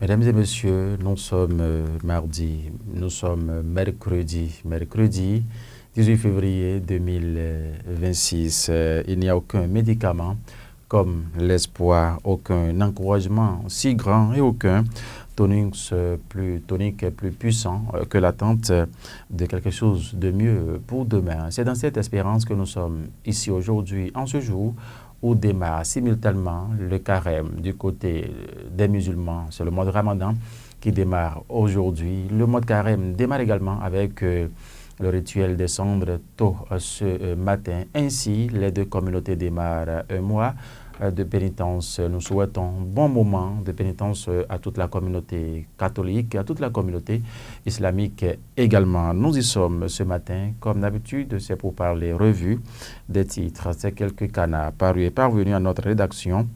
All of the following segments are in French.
Mesdames et messieurs, nous sommes mardi, nous sommes mercredi 18 février 2026. Il n'y a aucun médicament comme l'espoir, aucun encouragement si grand et aucun tonique et plus puissant que l'attente de quelque chose de mieux pour demain. C'est dans cette espérance que nous sommes ici aujourd'hui, en ce jour où démarre simultanément le carême du côté des musulmans. C'est le mois de Ramadan qui démarre aujourd'hui. Le mois de carême démarre également avec le rituel des cendres tôt ce matin. Ainsi, les deux communautés démarrent un mois de pénitence. Nous souhaitons un bon moment de pénitence à toute la communauté catholique, à toute la communauté islamique également. Nous y sommes ce matin, comme d'habitude, c'est pour parler revue des titres. C'est quelques canards parus et parvenus à notre rédaction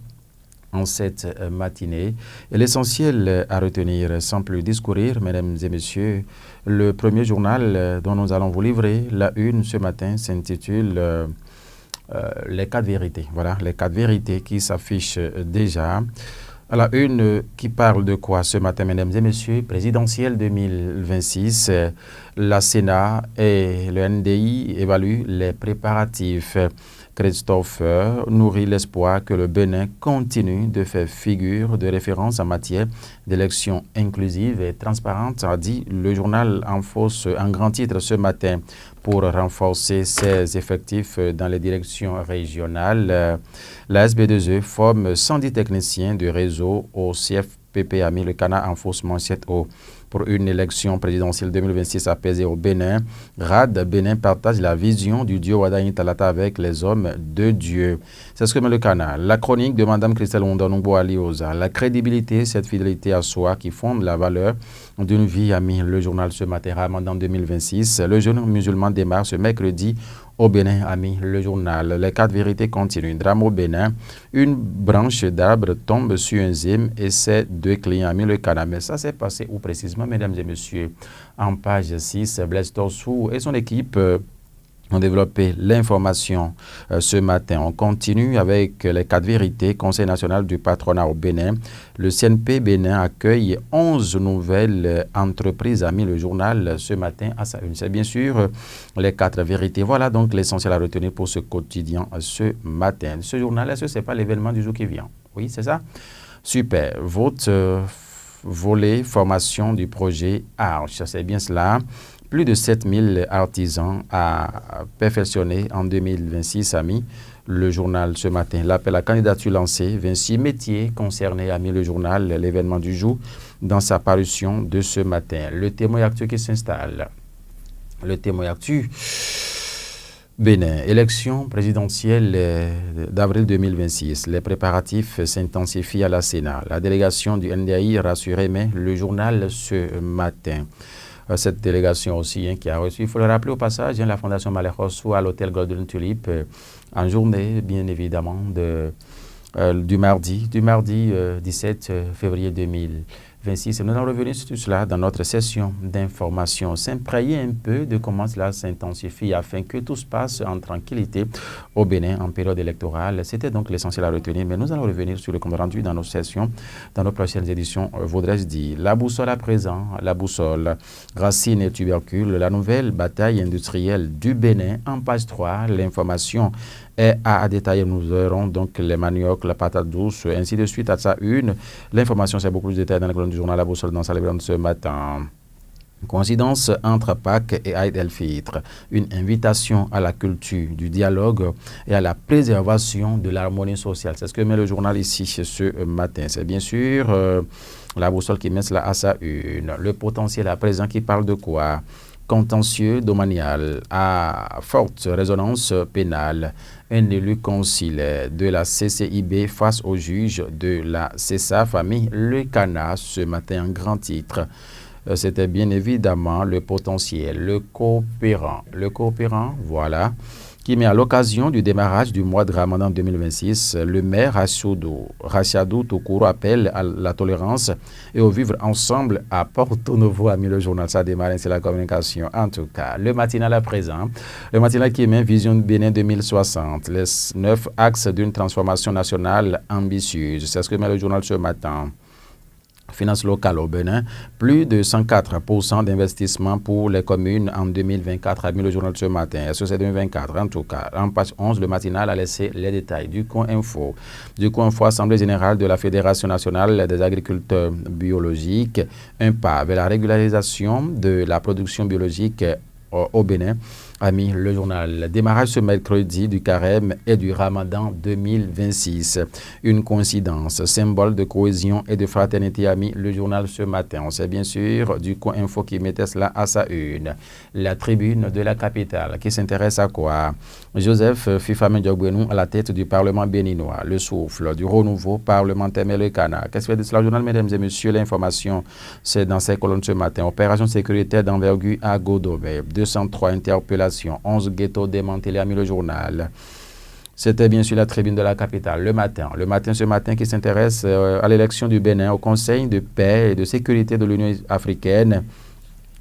en cette matinée. Et l'essentiel à retenir, sans plus discourir, mesdames et messieurs, le premier journal dont nous allons vous livrer, la une ce matin, s'intitule les 4 vérités. Voilà, les 4 vérités qui s'affichent déjà. À la une qui parle de quoi ce matin, mesdames et messieurs? Présidentielle 2026, la Sénat et le NDI évaluent les préparatifs. Christophe nourrit l'espoir que le Bénin continue de faire figure de référence en matière d'élections inclusives et transparentes, a dit le journal en fausse en grand titre ce matin. Pour renforcer ses effectifs dans les directions régionales, la SB2E forme 110 techniciens du réseau au CFPP, a mis le canard en fausse manchette haut. Pour une élection présidentielle 2026 apaisée au Bénin, RAD Bénin partage la vision du duo Wadayin Talata avec les hommes de Dieu. C'est ce que met le canal. La chronique de Mme Christelle Ondonungbo Alioza. La crédibilité, cette fidélité à soi qui fonde la valeur d'une vie, a mis le journal ce matin, Ramadan 2026. Le jeune musulman démarre ce mercredi au Bénin, a mis le journal. Les 4 vérités continuent. Drame au Bénin. Une branche d'arbre tombe sur un zim et ses 2 clients, a mis le canal. Mais ça s'est passé où précisément, mesdames et messieurs? En page 6, Blaise Torsou et son équipe ont développé l'information ce matin. On continue avec les 4 vérités. Conseil national du patronat au Bénin. Le CNP Bénin accueille 11 nouvelles entreprises, a mis le journal ce matin à sa une. C'est bien sûr les 4 vérités. Voilà donc l'essentiel à retenir pour ce quotidien ce matin. Ce journal, est-ce que ce n'est pas l'événement du jour qui vient? Oui, c'est ça? Super. Votre volet formation du projet Arche, c'est bien cela. Plus de 7000 artisans à perfectionner en 2026, a mis le journal ce matin. L'appel à candidature lancé, 26 métiers concernés, a mis le journal, l'événement du jour, dans sa parution de ce matin. Le témoin actu qui s'installe. Le témoin actu. Bénin, élection présidentielle d'avril 2026. Les préparatifs s'intensifient à la Sénat. La délégation du NDI rassurée, mais le journal ce matin. Cette délégation aussi qui a reçu, il faut le rappeler au passage, la Fondation Malekos à l'hôtel Golden Tulip en journée, bien évidemment, du mardi 17 février 2026. Nous allons revenir sur tout cela dans notre session d'information, s'imprégner un peu de comment cela s'intensifie afin que tout se passe en tranquillité au Bénin en période électorale. C'était donc l'essentiel à retenir, mais nous allons revenir sur le compte rendu dans nos sessions, dans nos prochaines éditions, vaudrais-je dire. La boussole à présent, la boussole, racines et tubercules, la nouvelle bataille industrielle du Bénin en page 3, l'information est à détailler. Nous aurons donc les maniocs, la patate douce, ainsi de suite à sa une. L'information, c'est beaucoup plus détaillé dans la colonne du journal La Boussole dans sa de ce matin. Coïncidence entre Pâques et Aïd el-Fitr, une invitation à la culture du dialogue et à la préservation de l'harmonie sociale. C'est ce que met le journal ici ce matin. C'est bien sûr La Boussole qui met cela à sa une. Le potentiel à présent qui parle de quoi? Contentieux domanial à forte résonance pénale. Un élu concile de la CCIB face au juge de la CESA, famille Le Canard, ce matin en grand titre. C'était bien évidemment le potentiel, le coopérant, voilà, qui met à l'occasion du démarrage du mois de Ramadan 2026, le maire Rachadou Toukourou appelle à la tolérance et au vivre ensemble à Porto Novo, a mis le journal. Ça démarre, c'est la communication. En tout cas, le matinal à présent, le matinal qui émet Vision Bénin 2060, les 9 axes d'une transformation nationale ambitieuse. C'est ce que met le journal ce matin. Finances locales au Bénin, plus de 104% d'investissement pour les communes en 2024, a mis le journal ce matin. Et sur ces 2024, en tout cas, en page 11, le matinal a laissé les détails du coin info. Du coin info, Assemblée générale de la Fédération nationale des agriculteurs biologiques, un pas vers la régularisation de la production biologique au Bénin, a mis le journal. Démarrage ce mercredi du carême et du ramadan 2026. Une coïncidence, symbole de cohésion et de fraternité, a mis le journal ce matin. C'est bien sûr du coin info qui mettait cela à sa une. La tribune de la capitale qui s'intéresse à quoi? Joseph Fifame Diogbenou à la tête du Parlement béninois. Le souffle du renouveau parlementaire Melekana. Qu'est-ce que fait de cela, journal, mesdames et messieurs? L'information, c'est dans ces colonnes ce matin. Opération sécuritaire d'envergure à Godomé. 203 interpellations. 11 ghettos démantelés, a mis le journal. C'était bien sûr la tribune de la capitale, le matin. Le matin, ce matin, qui s'intéresse à l'élection du Bénin au Conseil de paix et de sécurité de l'Union africaine.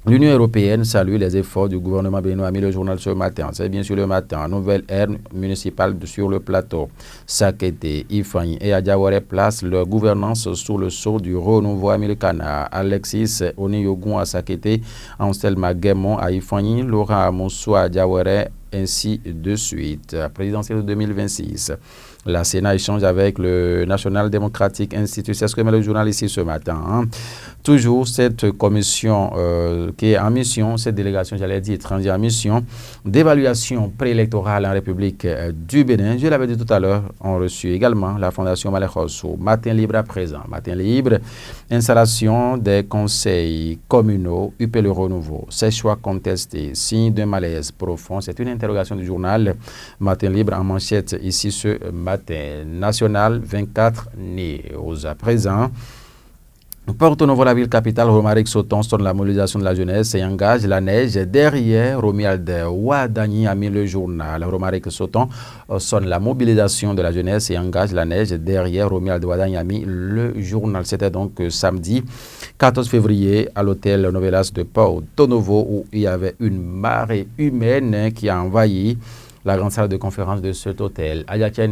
L'Union européenne salue les efforts du gouvernement béninois, a mis le journal ce matin. C'est bien sûr le matin. Nouvelle ère municipale sur le plateau. Sakété, Ifani et Adiaware placent leur gouvernance sous le sceau du renouveau, a mis le Canard. Alexis Oniyogun à Sakété, Anselma Guémon à Ifani, Laurent Amoussou à Adiaware, ainsi de suite. Présidentielle de 2026. La Sénat échange avec le National Democratic Institute. C'est ce que met le journal ici ce matin. Toujours cette commission qui est en mission, cette délégation, j'allais dire étrangère en mission, d'évaluation préélectorale en République du Bénin. Je l'avais dit tout à l'heure, on reçu également la Fondation Malekhosso. Matin libre à présent. Matin libre, installation des conseils communaux, UP le renouveau. Ces choix contestés, signe d'un malaise profond. C'est une interrogation du journal Matin libre en manchette ici ce matin. National 24 News. À présent, Porto Novo, la ville capitale, Romaric Soton sonne la mobilisation de la jeunesse et engage la neige derrière Romuald Ouadani, a mis le journal. Romaric Soton sonne la mobilisation de la jeunesse et engage la neige derrière Romuald Ouadani, a mis le journal. C'était donc samedi 14 février à l'hôtel Novelas de Porto Novo où il y avait une marée humaine qui a envahi la grande salle de conférence de cet hôtel. Ayatia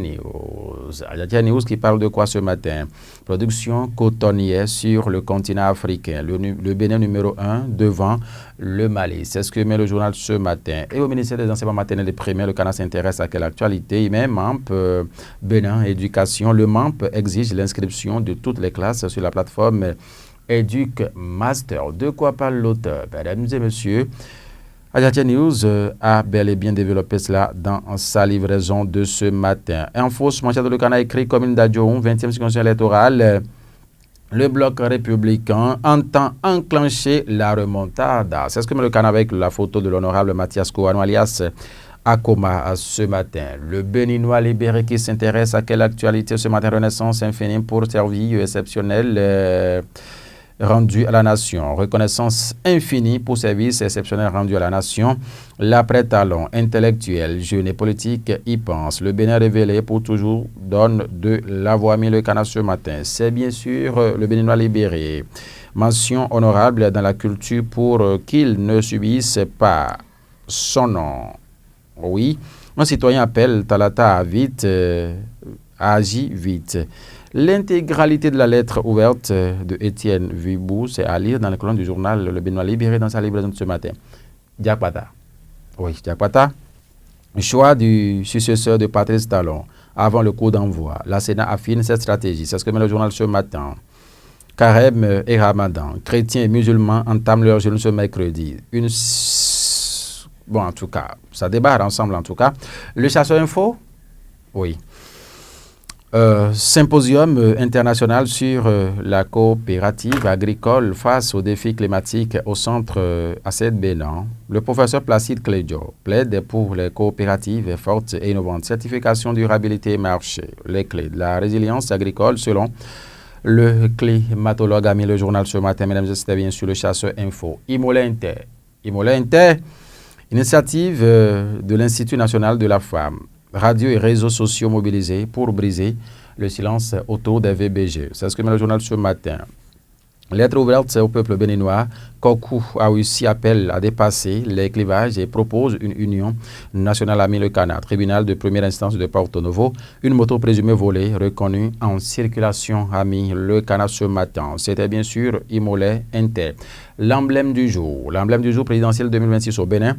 News qui parle de quoi ce matin? Production cotonnière sur le continent africain. Le Bénin numéro 1 devant le Mali. C'est ce que met le journal ce matin. Et au ministère des enseignements maternels et primaires, le Canada s'intéresse à quelle actualité? Mais MAMP, Bénin Éducation, le MAMP exige l'inscription de toutes les classes sur la plateforme Educ Master. De quoi parle l'auteur? Mesdames et messieurs, Ayatia News a bel et bien développé cela dans sa livraison de ce matin. Info, manchette de le Canada écrit commune d'Adjoum, 20e circonscription électorale. Le bloc républicain entend enclencher la remontada. C'est ce que met le Canada avec la photo de l'honorable Mathias Kouanou alias Akoma ce matin. Le Béninois libéré qui s'intéresse à quelle actualité ce matin? Renaissance infinie pour service exceptionnel rendu à la nation. Reconnaissance infinie pour service exceptionnel rendu à la nation. L'après-talent intellectuel, jeune et politique y pense. Le Bénin révélé pour toujours donne de la voix, mis le Canada ce matin. C'est bien sûr le Béninois libéré. Mention honorable dans la culture pour qu'il ne subisse pas son nom. Oui, un citoyen appelle Talata à vite, agit vite. L'intégralité de la lettre ouverte de Étienne Vibou, c'est à lire dans la colonne du journal Le Béninois libéré dans sa livraison de ce matin. Diakpata. Oui, Diakpata. Choix du successeur de Patrice Talon avant le coup d'envoi. La Sénat affine cette stratégie. C'est ce que met le journal ce matin. Carême et Ramadan. Chrétiens et musulmans entament leur jeûne ce mercredi. Bon, en tout cas, ça débarre ensemble en tout cas. Le chasseur info? Oui. Symposium international sur la coopérative agricole face aux défis climatiques au centre ACED Bénin. Le professeur Placide Clédio plaide pour les coopératives fortes et innovantes. Certification, durabilité, marché. Les clés de la résilience agricole selon le climatologue, a mis le journal ce matin. Mesdames et messieurs, c'était bien sûr le chasseur info. Imola Inter, initiative de l'Institut national de la femme. Radio et réseaux sociaux mobilisés pour briser le silence autour des VBG. C'est ce que met le journal ce matin. Lettre ouverte au peuple béninois, Kokou a réussi appel à dépasser les clivages et propose une union nationale à Millecana, tribunal de première instance de Porto Novo. Une moto présumée volée, reconnue en circulation à Millecana ce matin. C'était bien sûr Imolé Inter. L'emblème du jour présidentiel 2026 au Bénin.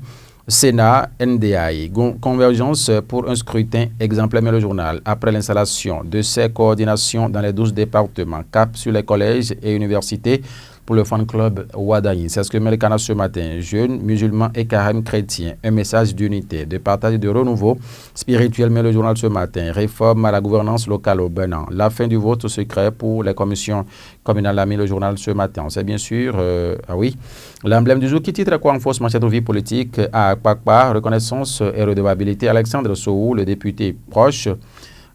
Sénat, NDI, convergence pour un scrutin exemplaire le journal. Après l'installation de ces coordinations dans les 12 départements, cap sur les collèges et universités pour le fan club Wadaï. C'est ce que met le canal ce matin. Jeunes, musulmans et carême chrétiens. Un message d'unité, de partage et de renouveau spirituel met le journal ce matin. Réforme à la gouvernance locale au Bénin. La fin du vote secret pour les commissions communales a mis le journal ce matin. C'est bien sûr, l'emblème du jour qui titre quoi en fausse manchette de vie politique à Akpakpa, reconnaissance et redevabilité. Alexandre Soou, le député proche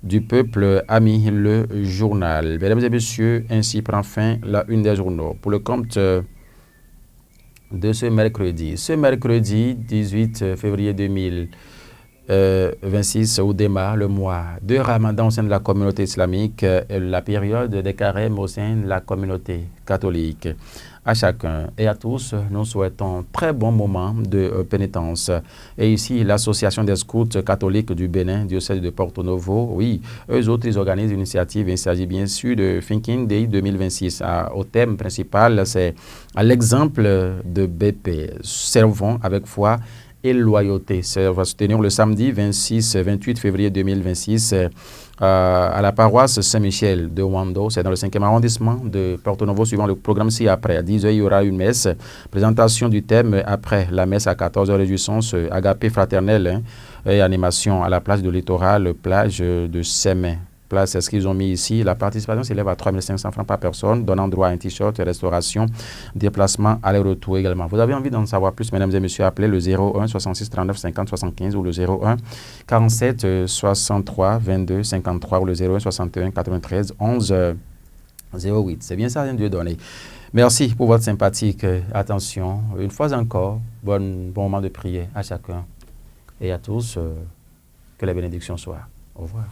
du peuple, a mis le journal. Mesdames et messieurs, ainsi prend fin la une des journaux. Pour le compte de ce mercredi 18 février 2026, où démarre le mois de Ramadan au sein de la communauté islamique, la période des carêmes au sein de la communauté catholique. À chacun et à tous, nous souhaitons un très bon moment de pénitence. Et ici, l'association des scouts catholiques du Bénin, diocèse de Porto Novo, oui, eux autres, ils organisent une initiative. Il s'agit bien sûr de Thinking Day 2026. Au thème principal, c'est à l'exemple de BP, servons avec foi et loyauté. Ça va se tenir le samedi 26-28 février 2026 à la paroisse Saint-Michel de Wando. C'est dans le 5e arrondissement de Porto Novo, suivant le programme ci-après. À 10h, il y aura une messe. Présentation du thème après la messe à 14h, réjouissance agapé fraternelle et animation à la place de littoral, plage de Sémin. Place, c'est ce qu'ils ont mis ici. La participation s'élève à 3 500 francs par personne, donnant droit à un t-shirt, restauration, déplacement, aller-retour également. Vous avez envie d'en savoir plus, mesdames et messieurs, appelez le 01 66 39 50 75 ou le 01 47 63 22 53 ou le 01 61 93 11 08. C'est bien ça, Dieu donné. Merci pour votre sympathique attention. Une fois encore, bon moment de prière à chacun et à tous. Que la bénédiction soit. Au revoir.